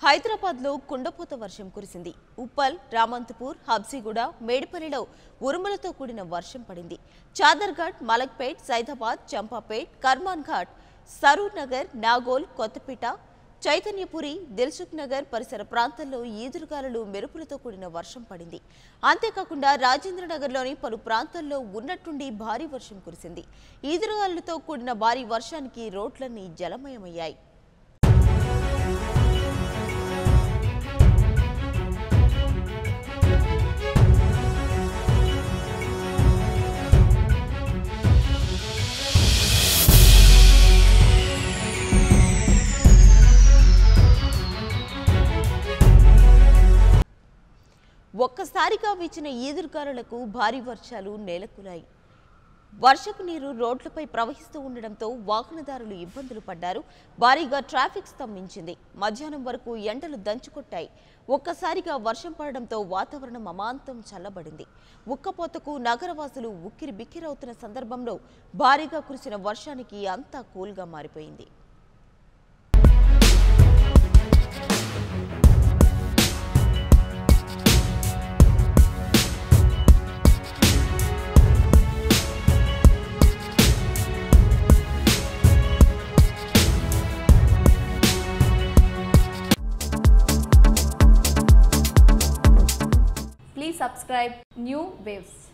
హైదరాబాద్లో కుండపోత వర్షం కురిసింది. ఉప్పల్, రామంతపూర్, హబ్సిగూడ, మేడిపల్లిలో ఉరుములతో కూడిన వర్షం పడింది. చాదర్ఘాట్, మలక్పేట్, సైదాబాద్, చంపాపేట్, కర్మాన్ ఘాట్, సరూర్ నగర్, నాగోల్, కొత్తపేట, చైతన్యపురి, దిల్సుఖ్ నగర్ పరిసర ప్రాంతాల్లో ఈదురుగాలులు, మెరుపులతో కూడిన వర్షం పడింది. అంతేకాకుండా రాజేంద్రనగర్లోని పలు ప్రాంతాల్లో ఉన్నట్టుండి భారీ వర్షం కురిసింది. ఈదురుగాలులతో కూడిన భారీ వర్షానికి రోడ్లన్నీ జలమయమయ్యాయి. ఒక్కసారిగా వీచిన ఈదురుగాలులకు భారీ వర్షాలు నేలకూలాయి. వర్షపు నీరు రోడ్లపై ప్రవహిస్తూ ఉండడంతో వాహనదారులు ఇబ్బందులు పడ్డారు. భారీగా ట్రాఫిక్ స్తంభించింది. మధ్యాహ్నం వరకు ఎండలు దంచుకొట్టాయి. ఒక్కసారిగా వర్షం పడడంతో వాతావరణం అమాంతం చల్లబడింది. ఉక్కపోతకు నగరవాసులు ఉక్కిరి బిక్కిరవుతున్న సందర్భంలో భారీగా కురిసిన వర్షానికి అంతా కూల్గా మారిపోయింది. Please subscribe New Waves.